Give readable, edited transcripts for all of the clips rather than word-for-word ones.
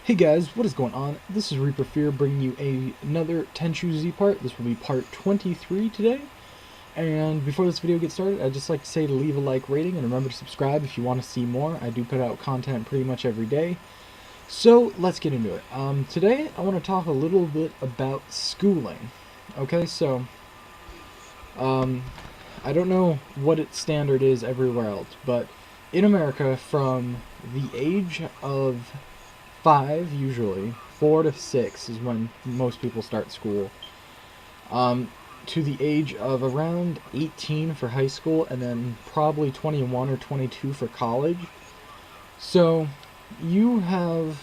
Hey guys, what is going on? This is Reaper Fear bringing you another Tenchu Z part. This will be part 23 today. And before this video gets started, I'd just like to say to leave a like rating and remember to subscribe if you want to see more. I do put out content pretty much every day. So let's get into it. Today I want to talk a little bit about schooling. Okay, so I don't know what its standard is everywhere else, but in America from the age of 5, usually 4 to 6 is when most people start school, to the age of around 18 for high school, and then probably 21 or 22 for college. So you have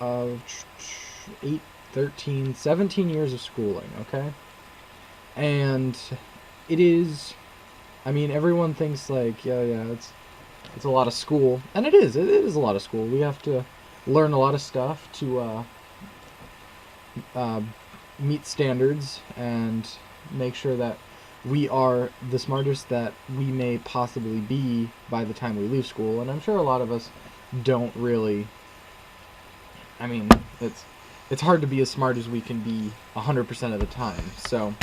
8, 13, 17 years of schooling, okay? And it is, I mean, everyone thinks like, yeah, it's a lot of school, and it is a lot of school. We have to learn a lot of stuff to meet standards and make sure that we are the smartest that we may possibly be by the time we leave school. And I'm sure a lot of us don't really, I mean, it's hard to be as smart as we can be 100% of the time. So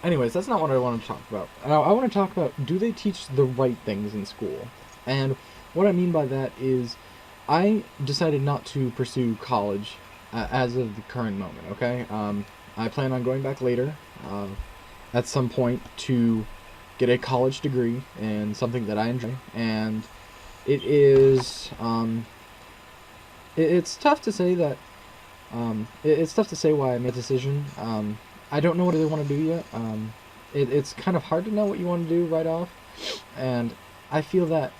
anyways, that's not what I want to talk about. I want to talk about, do they teach the right things in school? And what I mean by that is, I decided not to pursue college as of the current moment, okay? I plan on going back later at some point to get a college degree in something that I enjoy. And it is, it's tough to say that, it's tough to say why I made a decision. I don't know what I want to do yet. It's kind of hard to know what you want to do right off. And I feel that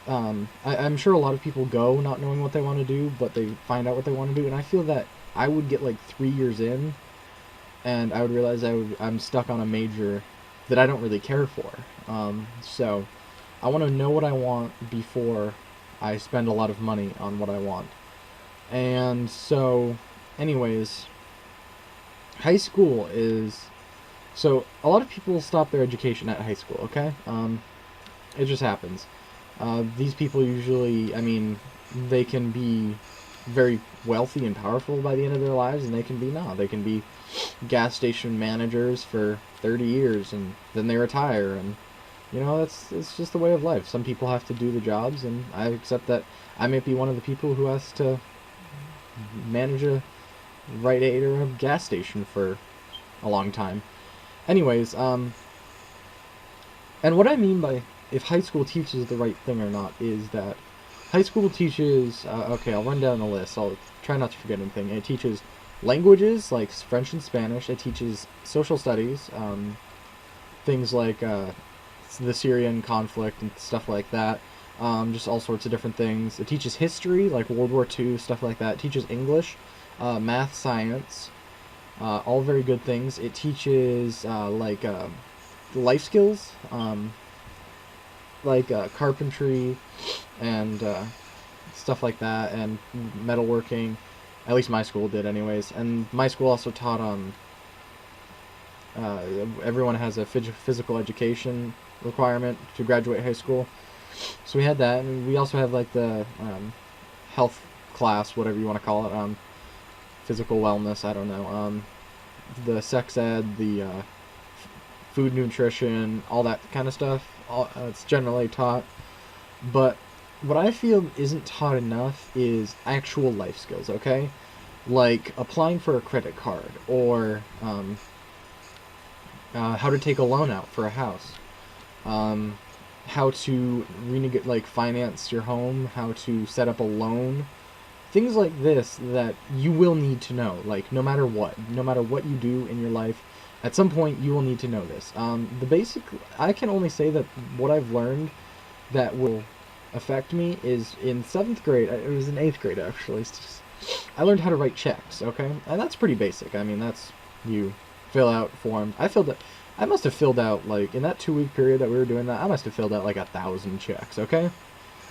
I'm sure a lot of people go not knowing what they want to do, but they find out what they want to do, and I feel that I would get like 3 years in, and I would realize I'm stuck on a major that I don't really care for. So I want to know what I want before I spend a lot of money on what I want. And so, anyways, high school is, so a lot of people stop their education at high school, okay? It just happens. These people usually, I mean, they can be very wealthy and powerful by the end of their lives, and they can be not. They can be gas station managers for 30 years, and then they retire, and, you know, it's just the way of life. Some people have to do the jobs, and I accept that I might be one of the people who has to manage a Rite Aid or a gas station for a long time. Anyways, and what I mean by if high school teaches the right thing or not is that high school teaches, okay, I'll run down the list. I'll try not to forget anything. It teaches languages like French and Spanish. It teaches social studies, things like the Syrian conflict and stuff like that. Just all sorts of different things. It teaches history, like World War II, stuff like that. It teaches English, math, science, all very good things. It teaches like life skills, like carpentry and stuff like that, and metalworking. At least my school did, anyways. And my school also taught everyone has a physical education requirement to graduate high school, so we had that. And we also have like the health class, whatever you want to call it, physical wellness, I don't know, the sex ed, the food nutrition, all that kind of stuff. It's generally taught, but what I feel isn't taught enough is actual life skills, okay? Like applying for a credit card, or how to take a loan out for a house, how to like finance your home, how to set up a loan, things like this that you will need to know. Like no matter what you do in your life, at some point you will need to know this. The basic, I can only say that what I've learned that will affect me is in 7th grade, it was in 8th grade actually, I learned how to write checks, okay? And that's pretty basic. I mean, that's, you fill out forms. I must have filled out, like, in that 2-week period that we were doing that, I must have filled out like 1,000 checks, okay?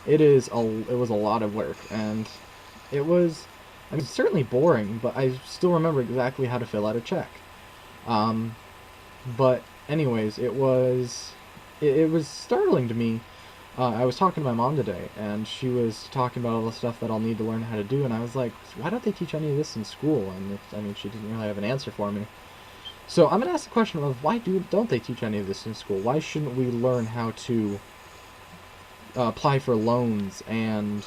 It was a lot of work, and it was, I mean, certainly boring, but I still remember exactly how to fill out a check. But anyways, it was startling to me I was talking to my mom today, and she was talking about all the stuff that I'll need to learn how to do, and I was like, why don't they teach any of this in school? And I mean, she didn't really have an answer for me. So I'm gonna ask the question of why don't they teach any of this in school? Why shouldn't we learn how to apply for loans and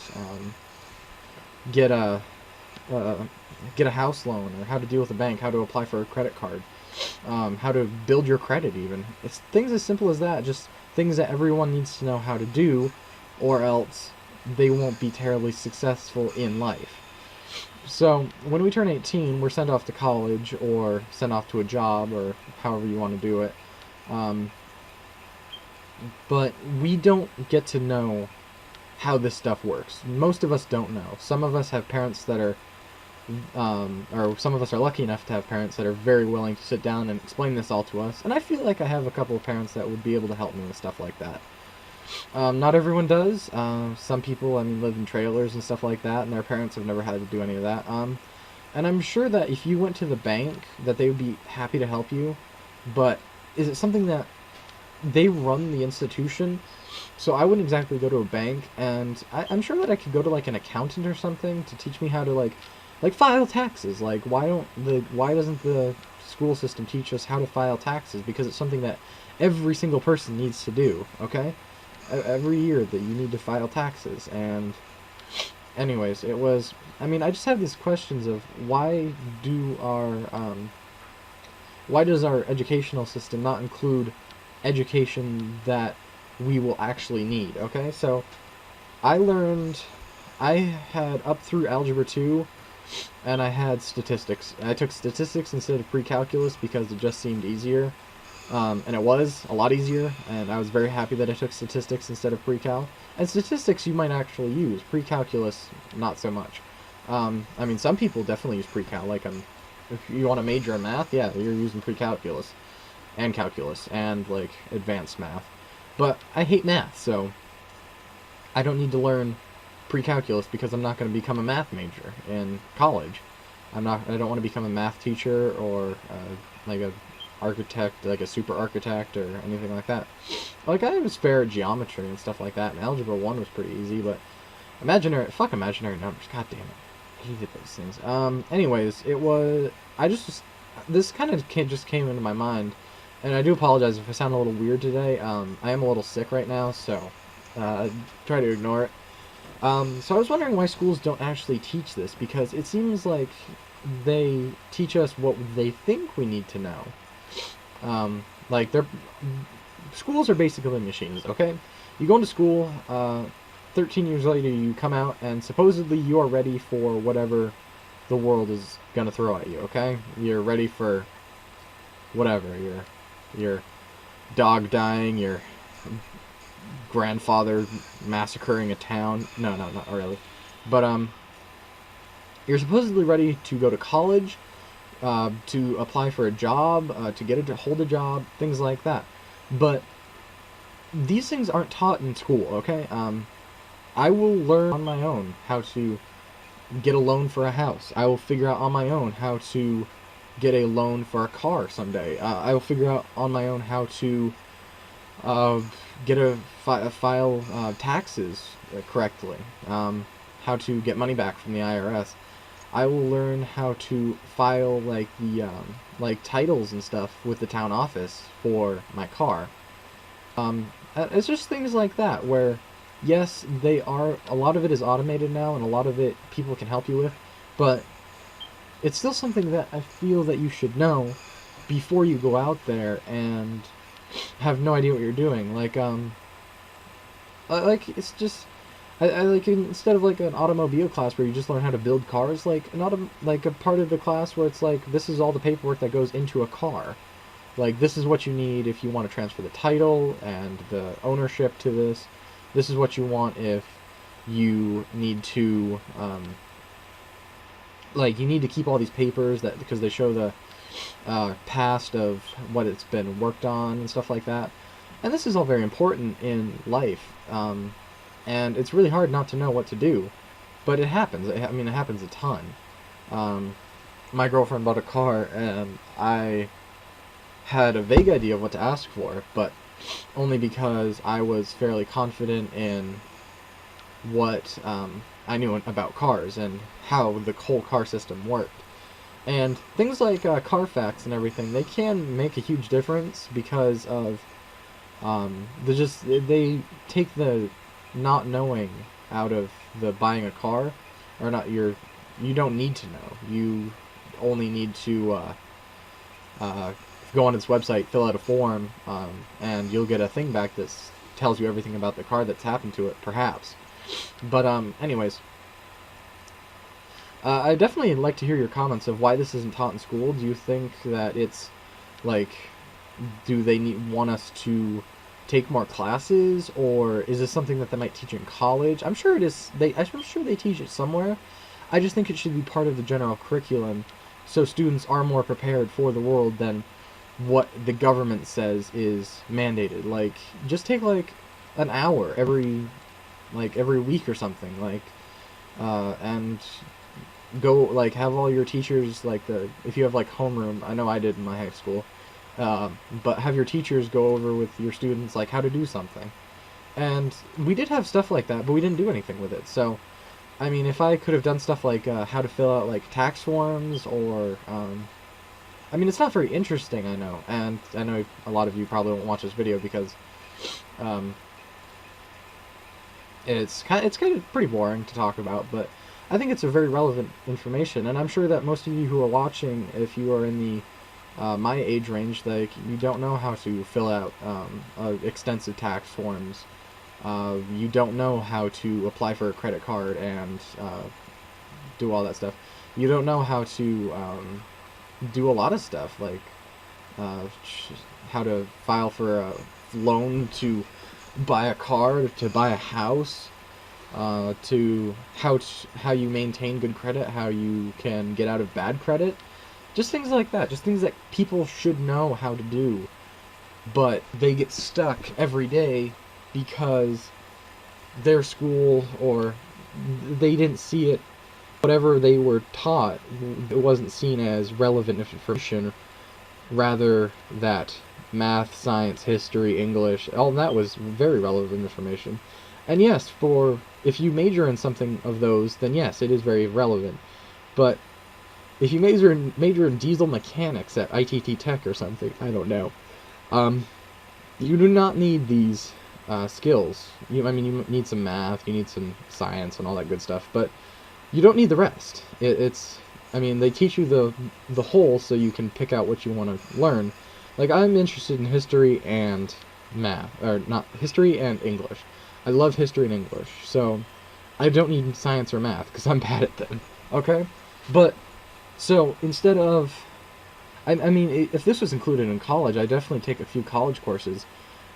get a uh, get a house loan, or how to deal with a bank, how to apply for a credit card, how to build your credit even. It's things as simple as that, just things that everyone needs to know how to do, or else they won't be terribly successful in life. So when we turn 18, we're sent off to college, or sent off to a job, or however you want to do it. But we don't get to know how this stuff works. Most of us don't know. Some of us have parents that are or some of us are lucky enough to have parents that are very willing to sit down and explain this all to us. And I feel like I have a couple of parents that would be able to help me with stuff like that. Not everyone does. Some people, I mean, live in trailers and stuff like that, and their parents have never had to do any of that. And I'm sure that if you went to the bank, that they would be happy to help you. But is it something that they run the institution? So I wouldn't exactly go to a bank, and I'm sure that I could go to like an accountant or something to teach me how to like file taxes. Like why doesn't the school system teach us how to file taxes? Because it's something that every single person needs to do. Okay, every year that you need to file taxes. And anyways, it was. I mean, I just have these questions of why does our educational system not include education that we will actually need? Okay, so I had up through Algebra 2, and I had statistics. I took statistics instead of pre-calculus because it just seemed easier, and it was a lot easier, and I was very happy that I took statistics instead of pre-cal. And statistics you might actually use, pre-calculus not so much. I mean, some people definitely use pre-cal, like if you want to major in math, yeah, you're using pre-calculus and calculus and like advanced math. But I hate math, so I don't need to learn pre-calculus because I'm not going to become a math major in college. I don't want to become a math teacher or like a architect, like a super architect or anything like that. Like I was fair at geometry and stuff like that, and Algebra 1 was pretty easy, but imaginary numbers, god damn it. I hated those things. Anyways, this kind of just came into my mind, and I do apologize if I sound a little weird today. I am a little sick right now, so try to ignore it. So I was wondering why schools don't actually teach this, because it seems like they teach us what they think we need to know. Schools are basically machines, okay? You go into school, 13 years later you come out, and supposedly you are ready for whatever the world is gonna throw at you, okay? You're ready for whatever, your dog dying, your grandfather massacring a town. No, not really. But you're supposedly ready to go to college, to apply for a job, to hold a job, things like that. But these things aren't taught in school, okay? I will learn on my own how to get a loan for a house. I will figure out on my own how to get a loan for a car someday. I will figure out on my own how to file taxes correctly. How to get money back from the IRS. I will learn how to file like the titles and stuff with the town office for my car. It's just things like that where, yes, a lot of it is automated now, and a lot of it people can help you with, but it's still something that I feel that you should know before you go out there and have no idea what you're doing. It's just, I like, instead of like an automobile class where you just learn how to build cars, like a part of the class where it's like, this is all the paperwork that goes into a car. Like, this is what you need if you want to transfer the title and the ownership to this. This is what you want if you need to, you need to keep all these papers because they show the past of what it's been worked on and stuff like that. And this is all very important in life. And it's really hard not to know what to do. But it happens. I mean, it happens a ton. My girlfriend bought a car, and I had a vague idea of what to ask for, but only because I was fairly confident in what I knew about cars and how the whole car system worked. And things like Carfax and everything, they can make a huge difference because of they take the not knowing out of the buying a car, or not. You don't need to know. You only need to go on its website, fill out a form, and you'll get a thing back that tells you everything about the car that's happened to it, perhaps. But anyways, I definitely like to hear your comments of why this isn't taught in school. Do you think that it's like, do they want us to take more classes, or is this something that they might teach in college? I'm sure it is. I'm sure they teach it somewhere. I just think it should be part of the general curriculum, so students are more prepared for the world than what the government says is mandated. Like, just take like an hour every week or something, like, and go, like, have all your teachers, like, if you have like homeroom, I know I did in my high school, but have your teachers go over with your students like how to do something. And we did have stuff like that, but we didn't do anything with it. So I mean, if I could have done stuff like how to fill out like tax forms, or I mean, it's not very interesting, I know, and I know a lot of you probably won't watch this video because it's kind of pretty boring to talk about, but I think it's a very relevant information, and I'm sure that most of you who are watching, if you are in the my age range, like, you don't know how to fill out extensive tax forms. You don't know how to apply for a credit card and do all that stuff. You don't know how to do a lot of stuff, like how to file for a loan to buy a car, to buy a house, to how you maintain good credit, how you can get out of bad credit. Just things like that. Just things that people should know how to do, but they get stuck every day because their school, or they didn't see it, whatever they were taught, it wasn't seen as relevant information, rather that math, science, history, English, all that was very relevant information. And yes, if you major in something of those, then yes, it is very relevant. But if you major in diesel mechanics at ITT Tech or something, I don't know, you do not need these skills. I mean, you need some math, you need some science and all that good stuff, but you don't need the rest. I mean, they teach you the whole so you can pick out what you want to learn. Like, I'm interested in history and math, or not, history and English. I love history and English, so I don't need science or math because I'm bad at them. Okay? But so instead of, I mean, if this was included in college, I definitely take a few college courses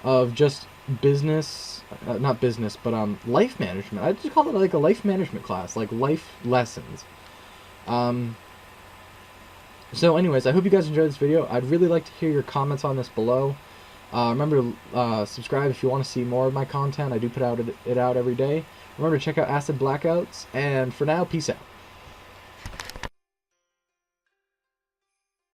of just business, not business, but life management. I just call it like a life management class, like life lessons. So anyways, I hope you guys enjoyed this video. I'd really like to hear your comments on this below. Remember to subscribe if you want to see more of my content. I do put it out every day. Remember to check out Acid Blackouts, and for now, peace out.